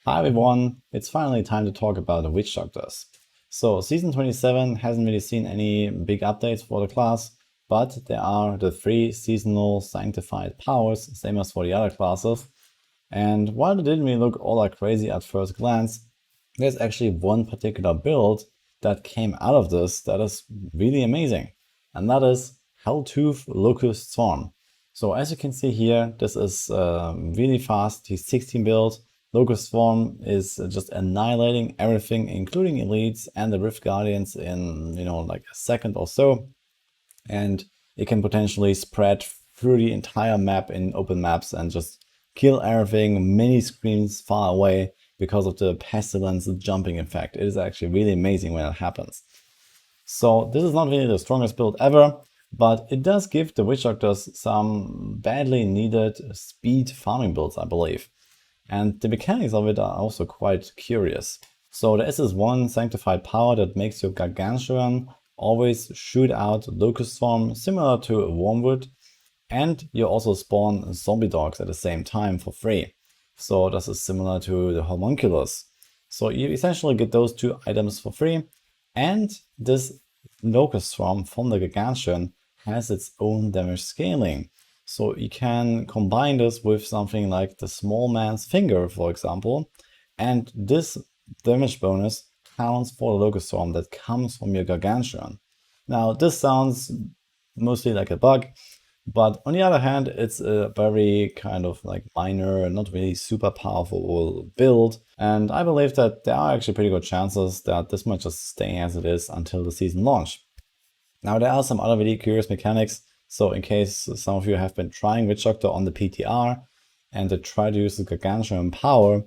Hi everyone, it's finally time to talk about the witch doctors. So season 27 hasn't really seen any big updates for the class, but there are the 3 seasonal sanctified powers, same as for the other classes. And while it didn't really look all that crazy at first glance, there's actually one particular build that came out of this that is really amazing. And that is Helltooth Locust Swarm. So as you can see here, this is really fast T16 build. Locust Swarm is just annihilating everything, including elites and the Rift Guardians in, like a second or so. And it can potentially spread through the entire map in open maps and just kill everything many screens far away because of the pestilence jumping effect. It is actually really amazing when it happens. So this is not really the strongest build ever, but it does give the witch doctors some badly needed speed farming builds, I believe. And the mechanics of it are also quite curious. So there is this one sanctified power that makes your gargantuan always shoot out Locust Swarm, similar to a Wormwood, and you also spawn zombie dogs at the same time for free. So this is similar to the Homunculus. So you essentially get those 2 items for free, and this Locust Swarm from the gargantuan has its own damage scaling. So you can combine this with something like the small man's finger, for example, and this damage bonus counts for the Locust Swarm that comes from your gargantuan. Now this sounds mostly like a bug, but on the other hand, it's a very kind of like minor, not really super powerful build, and I believe that there are actually pretty good chances that this might just stay as it is until the season launch. Now there are some other really curious mechanics. So in case some of you have been trying Witch Doctor on the PTR and they try to use the gargantuan power,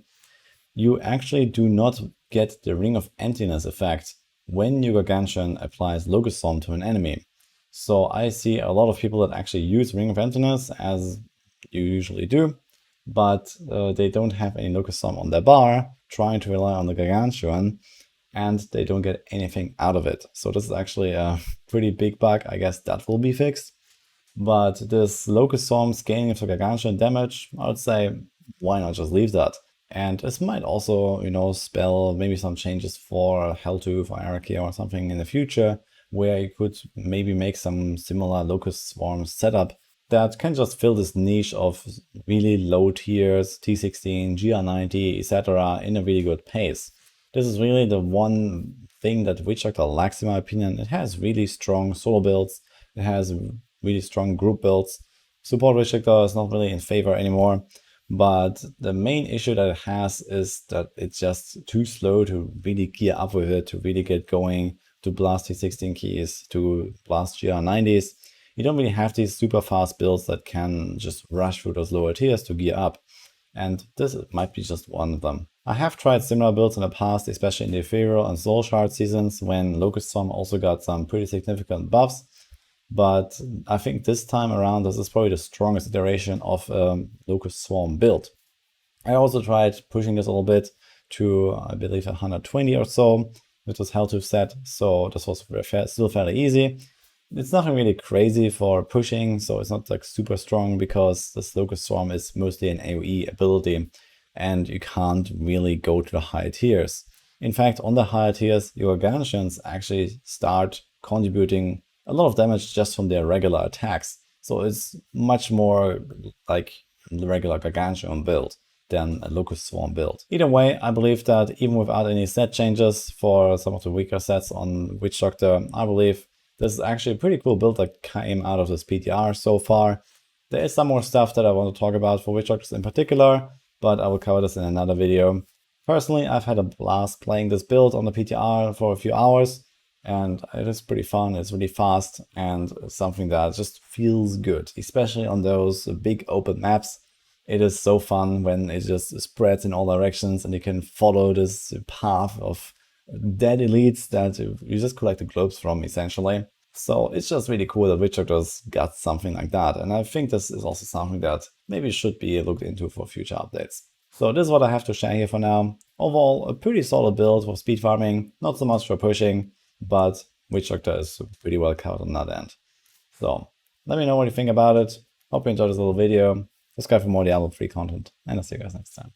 you actually do not get the Ring of Emptiness effect when your gargantuan applies Locust Swarm to an enemy. So I see a lot of people that actually use Ring of Emptiness, as you usually do, but they don't have any Locust Swarm on their bar, trying to rely on the gargantuan, and they don't get anything out of it. So this is actually a pretty big bug. I guess that will be fixed. But this Locust Swarm scaling of the gargantuan damage, I would say, why not just leave that? And this might also, spell maybe some changes for Helltooth or Hierarchy or something in the future, where you could maybe make some similar Locust Swarm setup that can just fill this niche of really low tiers, T16, GR90, etc. in a really good pace. This is really the one thing that Witch Doctor lacks, in my opinion. It has really strong solo builds. It has really strong group builds. Support Witch Doctor is not really in favor anymore, but the main issue that it has is that it's just too slow to really gear up with it, to really get going, to blast T16 keys, to blast GR90s. You don't really have these super fast builds that can just rush through those lower tiers to gear up, and this might be just one of them. I have tried similar builds in the past, especially in the Ethereal and Soul Shard seasons, when Locust Swarm also got some pretty significant buffs. But I think this time around, this is probably the strongest iteration of Locust Swarm build. I also tried pushing this a little bit to, I believe, 120 or so, which was Helltooth set, so this was still fairly easy. It's nothing really crazy for pushing, so it's not like super strong, because this Locust Swarm is mostly an AoE ability, and you can't really go to the higher tiers. In fact, on the higher tiers, your gargantuans actually start contributing a lot of damage just from their regular attacks. So it's much more like the regular gargantuan build than a Locust Swarm build. Either way, I believe that even without any set changes for some of the weaker sets on Witch Doctor, I believe this is actually a pretty cool build that came out of this PTR so far. There is some more stuff that I want to talk about for Witch Doctors in particular, but I will cover this in another video. Personally, I've had a blast playing this build on the PTR for a few hours, and it is pretty fun. It's really fast and something that just feels good, especially on those big open maps. It is so fun when it just spreads in all directions and you can follow this path of dead elites that you just collect the globes from, essentially. So it's just really cool that Witch Doctors got something like that, and I think this is also something that maybe should be looked into for future updates. So this is what I have to share here for now. Overall, a pretty solid build for speed farming, not so much for pushing, but Witch Doctor is pretty well covered on that end. So let me know what you think about it. Hope you enjoyed this little video. Subscribe for more Diablo free content, and I'll see you guys next time.